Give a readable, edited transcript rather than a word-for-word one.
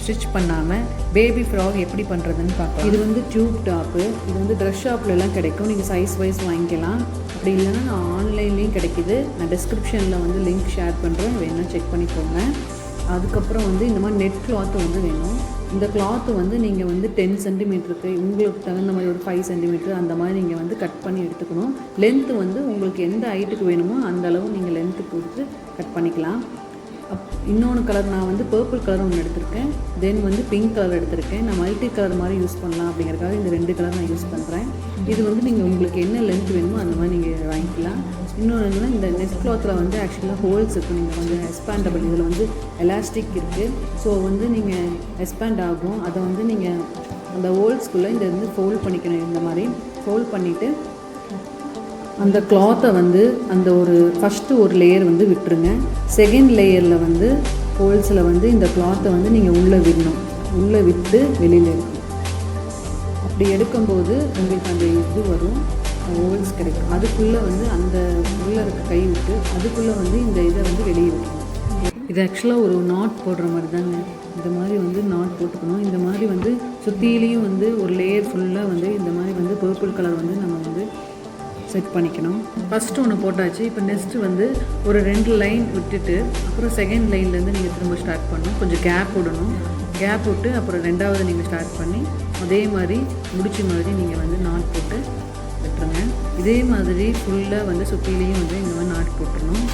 Stitch பண்ணாமல் baby frock எப்படி பண்ணுறதுன்னு பார்க்கலாம். இது வந்து டியூப் டாப்பு. இது வந்து ட்ரெஸ் ஷாப்லலாம் கிடைக்கும். நீங்கள் சைஸ் வைஸ் வாங்கிக்கலாம். அப்படி இல்லைன்னா நான் ஆன்லைன்லேயும் கிடைக்கிது. நான் டிஸ்கிரிப்ஷனில் வந்து லிங்க் ஷேர் பண்ணுறேன், வேணால் செக் பண்ணிக்கோங்க. அதுக்கப்புறம் வந்து இந்த மாதிரி நெட் கிளாத்து வந்து வேணும். இந்த கிளாத்து வந்து நீங்கள் வந்து 10 சென்டிமீட்டருக்கு உங்களுக்கு தகுந்த மாதிரி ஒரு 5 சென்டிமீட்டர் அந்த மாதிரி நீங்கள் வந்து கட் பண்ணி எடுத்துக்கணும். லென்த்து வந்து உங்களுக்கு எந்த ஹைட்டுக்கு வேணுமோ அந்த அளவு நீங்கள் லென்த்து கொடுத்து கட் பண்ணிக்கலாம். இன்னொன்று கலர் நான் வந்து பர்பிள் கலர் ஒன்று எடுத்திருக்கேன். தென் வந்து பிங்க் கலர் எடுத்திருக்கேன். நான் மல்டி கலர் மாதிரி யூஸ் பண்ணலாம் அப்படிங்கிறதுக்காக இந்த 2 கலர் நான் யூஸ் பண்ணுறேன். இது வந்து நீங்கள் உங்களுக்கு என்ன லென்த் வேணுமோ அந்த மாதிரி நீங்கள் வாங்கிக்கலாம். இன்னொன்று என்னென்னா இந்த நெட் கிளாத்தில் வந்து ஆக்சுவலாக ஹோல்ஸ் இருக்குது. நீங்கள் கொஞ்சம் எக்ஸ்பேண்டபிள், இதில் வந்து எலாஸ்டிக் இருக்குது. ஸோ வந்து நீங்கள் எக்ஸ்பேண்ட் ஆகும். அதை வந்து நீங்கள் அந்த ஹோல்ஸ்குள்ளே இந்த வந்து ஃபோல்ட் பண்ணிக்கணும். இந்த மாதிரி ஃபோல்ட் பண்ணிவிட்டு அந்த கிளாத்தை வந்து அந்த ஃபஸ்ட்டு ஒரு லேயர் வந்து விட்டுருங்க. செகண்ட் லேயரில் வந்து ஹோல்ஸில் வந்து இந்த கிளாத்தை வந்து நீங்கள் உள்ளே விடணும். உள்ளே விட்டு வெளியில் எடுக்கணும். அப்படி எடுக்கும்போது உங்களுக்கு அந்த இது வரும், ஹோல்ஸ் கிடைக்கும். அதுக்குள்ளே வந்து அந்த உள்ளே இருக்க கை விட்டு அதுக்குள்ளே வந்து இந்த இதை வந்து வெளியே விடணும். இது ஆக்சுவலாக ஒரு நாட் போடுற மாதிரி தாங்க. இந்த மாதிரி வந்து நாட் போட்டுக்கணும். இந்த மாதிரி வந்து சுற்றிலையும் வந்து ஒரு லேயர் ஃபுல்லாக வந்து இந்த மாதிரி வந்து பர்பிள் கலர் வந்து நம்ம வந்து செட் பண்ணிக்கணும். ஃபஸ்ட்டு ஒன்று போட்டாச்சு. இப்போ நெக்ஸ்ட்டு வந்து ஒரு 2 லைன் விட்டுட்டு அப்புறம் செகண்ட் லைன்லேருந்து நீங்கள் திரும்ப ஸ்டார்ட் பண்ணணும். கொஞ்சம் கேப் விடணும். கேப் விட்டு அப்புறம் 2வது நீங்கள் ஸ்டார்ட் பண்ணி அதே மாதிரி முடிச்ச மாதிரி நீங்கள் வந்து நாட் போட்டு விட்டுருங்க. இதே மாதிரி ஃபுல்லாக வந்து சுற்றிலையும் வந்து இந்த மாதிரி நாட் போட்டுடணும்.